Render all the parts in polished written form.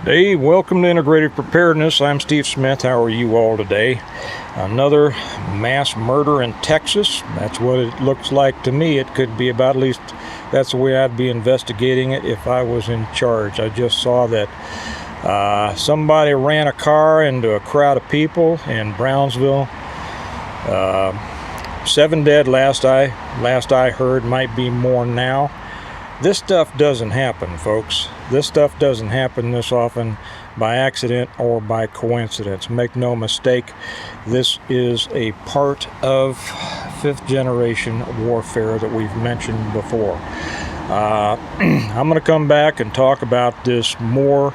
Hey, welcome to Integrated Preparedness. I'm Steve Smith. How are you all today? Another mass murder in Texas. That's what it looks like to me. It could be about, at least that's the way I'd be investigating it if I was in charge. I just saw that somebody ran a car into a crowd of people in Brownsville. 7 dead last I heard, might be more now. This stuff doesn't happen, folks. This stuff doesn't happen this often by accident or by coincidence. Make no mistake, this is a part of fifth generation warfare that we've mentioned before. I'm going to come back and talk about this more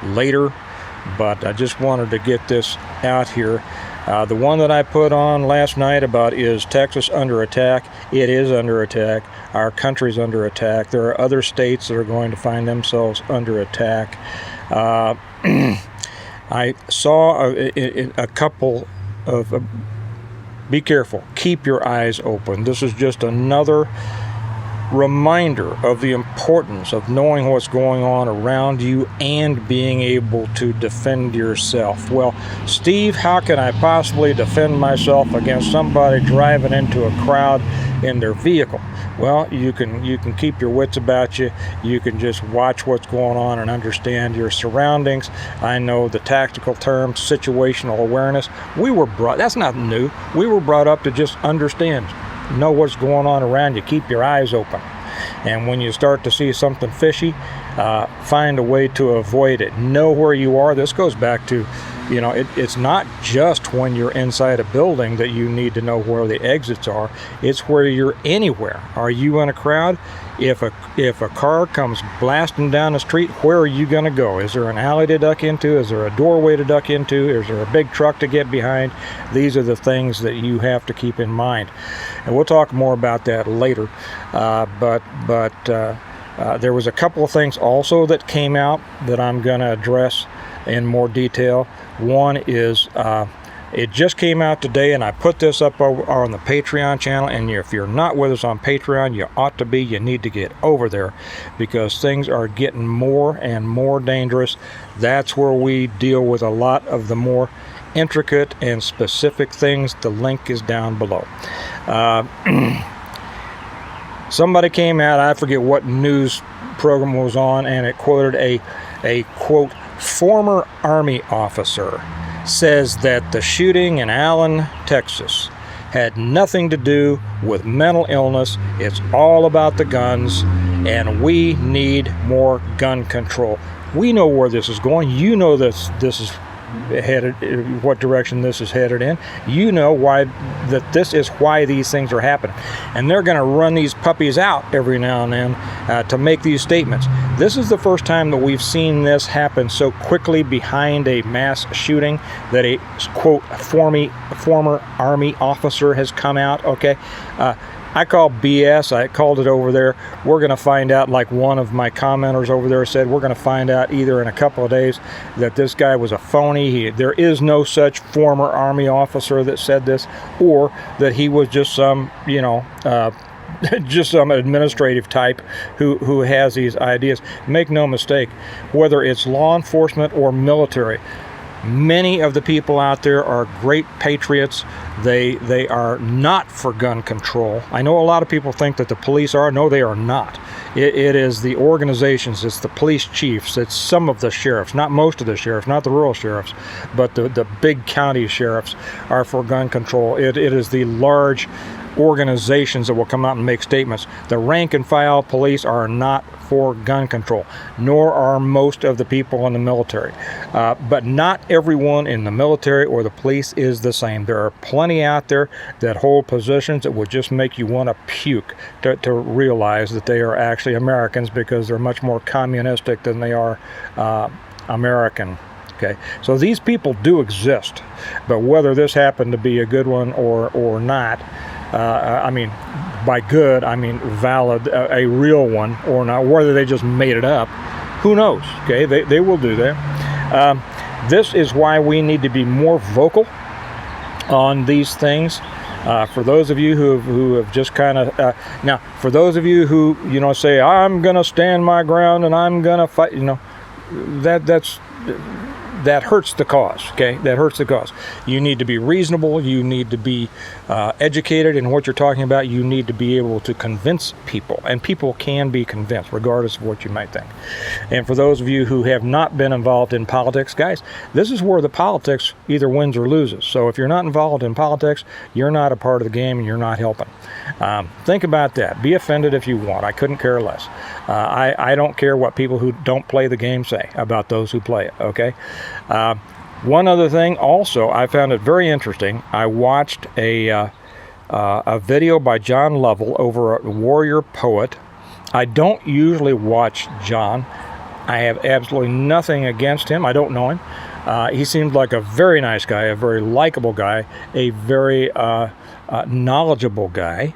later, but I just wanted to get this out here. The one that I put on last night about is Texas under attack. It is under attack. Our country's under attack. There are other states that are going to find themselves under attack. I saw a couple of... be careful. Keep your eyes open. This is just another reminder of the importance of knowing what's going on around you and being able to defend yourself. Well, Steve, how can I possibly defend myself against somebody driving into a crowd in their vehicle? Well, you can keep your wits about you. You can just watch what's going on and understand your surroundings. I know the tactical term, situational awareness. That's not new. We were brought up to just understand. Know what's going on around you. Keep your eyes open. And when you start to see something fishy, find a way to avoid it. Know where you are. This goes back to, it's not just when you're inside a building that you need to know where the exits are. It's where you're anywhere. Are you in a crowd? If a car comes blasting down the street, where are you going to go? Is there an alley to duck into? Is there a doorway to duck into? Is there a big truck to get behind? These are the things that you have to keep in mind. And we'll talk more about that later. But there was a couple of things also that came out that I'm going to address in more detail. One is it just came out today, and I put this up on the Patreon channel, and if you're not with us on Patreon, you ought to be. You need to get over there because things are getting more and more dangerous. That's where we deal with a lot of the more intricate and specific things. The link is down below. Somebody came out, I forget what news program was on, and it quoted a quote, former Army officer says that the shooting in Allen, Texas had nothing to do with mental illness. It's all about the guns, and we need more gun control. We know where this is going. You know this is headed, what direction this is headed in. You know this is why these things are happening, and they're going to run these puppies out every now and then to make these statements. This is the first time that we've seen this happen so quickly behind a mass shooting that a quote former Army officer has come out. Okay, I call BS. I called it over there. We're going to find out, like one of my commenters over there said, we're going to find out either in a couple of days that this guy was a phony. There is no such former Army officer that said this, or that he was just some, just some administrative type who has these ideas. Make no mistake, whether it's law enforcement or military, many of the people out there are great patriots. They are not for gun control. I know a lot of people think that the police are. No, they are not. It is the organizations, it's the police chiefs, it's some of the sheriffs, not most of the sheriffs, not the rural sheriffs, but the big county sheriffs are for gun control. It is the large organizations that will come out and make statements. The rank and file police are not for gun control, nor are most of the people in the military. But not everyone in the military or the police is the same. There are plenty out there that hold positions that would just make you want to puke to realize that they are actually Americans, because they're much more communistic than they are American. Okay, so these people do exist, but whether this happened to be a good one or not, by good, I mean valid, a real one or not, whether they just made it up, who knows? Okay, they will do that. This is why we need to be more vocal on these things. For those of you who have just kind of now, for those of you who say I'm going to stand my ground and I'm going to fight, that's that hurts the cause, okay? That hurts the cause. You need to be reasonable. You need to be educated in what you're talking about. You need to be able to convince people, and people can be convinced regardless of what you might think. And for those of you who have not been involved in politics, guys, this is where the politics either wins or loses. So if you're not involved in politics, you're not a part of the game and you're not helping. Think about that. Be offended if you want. I couldn't care less. I don't care what people who don't play the game say about those who play it, okay? One other thing also, I found it very interesting. I watched a video by John Lovell over at Warrior Poet. I don't usually watch John. I have absolutely nothing against him. I don't know him. He seems like a very nice guy, a very likable guy, a very knowledgeable guy.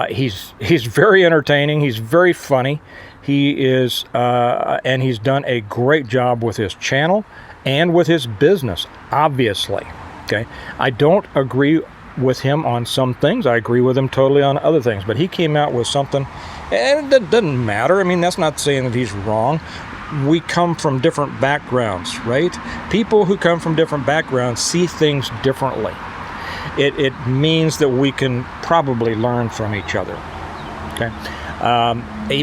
He's very entertaining. He's very funny. He is, and he's done a great job with his channel and with his business, obviously. Okay, I don't agree with him on some things. I agree with him totally on other things. But he came out with something, and it doesn't matter. I mean, that's not saying that he's wrong. We come from different backgrounds, right? People who come from different backgrounds see things differently. It means that we can probably learn from each other. Okay,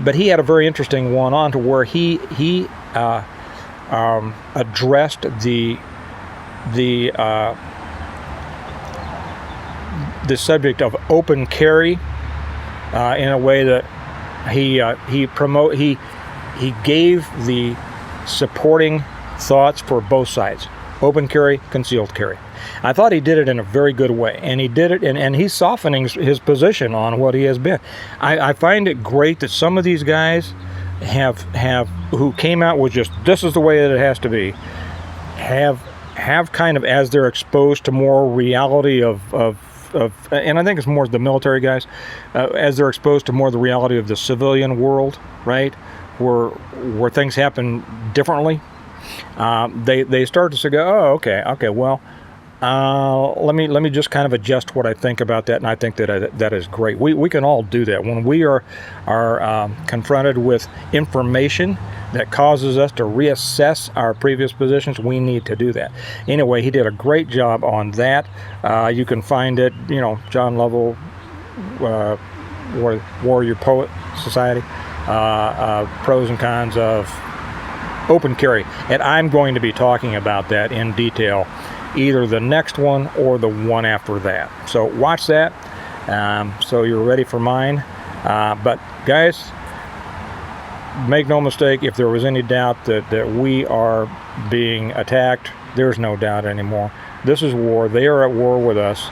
but he had a very interesting one on to where he addressed the subject of open carry in a way that he gave the supporting thoughts for both sides: open carry, concealed carry. I thought he did it in a very good way, and he did it, and he's softening his position on what he has been. I find it great that some of these guys have who came out with just this is the way that it has to be, have kind of, as they're exposed to more reality of and I think it's more the military guys, as they're exposed to more the reality of the civilian world, right, where things happen differently, they start to say, oh, okay, well, let me just kind of adjust what I think about that, and I think that is great. We can all do that when we are confronted with information that causes us to reassess our previous positions. We need to do that. Anyway, he did a great job on that. You can find it, John Lovell, Warrior Poet Society, pros and cons of open carry, and I'm going to be talking about that in detail, either the next one or the one after that. So watch that, so you're ready for mine. But guys, make no mistake, if there was any doubt that we are being attacked, there's no doubt anymore. This is war. They are at war with us.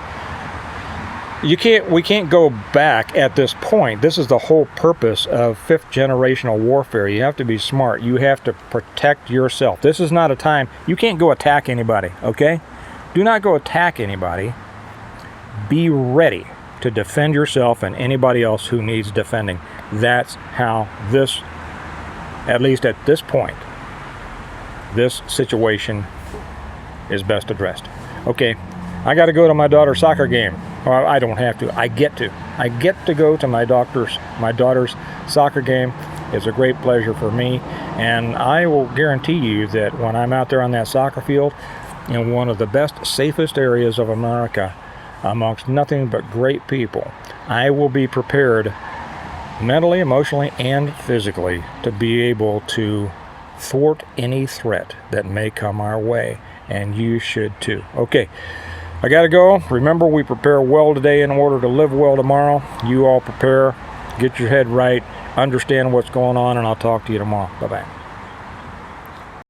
We can't go back at this point. This is the whole purpose of fifth generational warfare. You have to be smart. You have to protect yourself. This is not a time, you can't go attack anybody, okay? Do not go attack anybody. Be ready to defend yourself and anybody else who needs defending. That's how this, at least at this point, this situation is best addressed. Okay, I got to go to my daughter's soccer game. Well, I don't have to. I get to. I get to go to my daughter's soccer game. It's a great pleasure for me, and I will guarantee you that when I'm out there on that soccer field, in one of the best, safest areas of America, amongst nothing but great people, I will be prepared mentally, emotionally, and physically to be able to thwart any threat that may come our way, and you should too. Okay, I gotta go. Remember, we prepare well today in order to live well tomorrow. You all prepare, get your head right, understand what's going on, and I'll talk to you tomorrow. Bye-bye.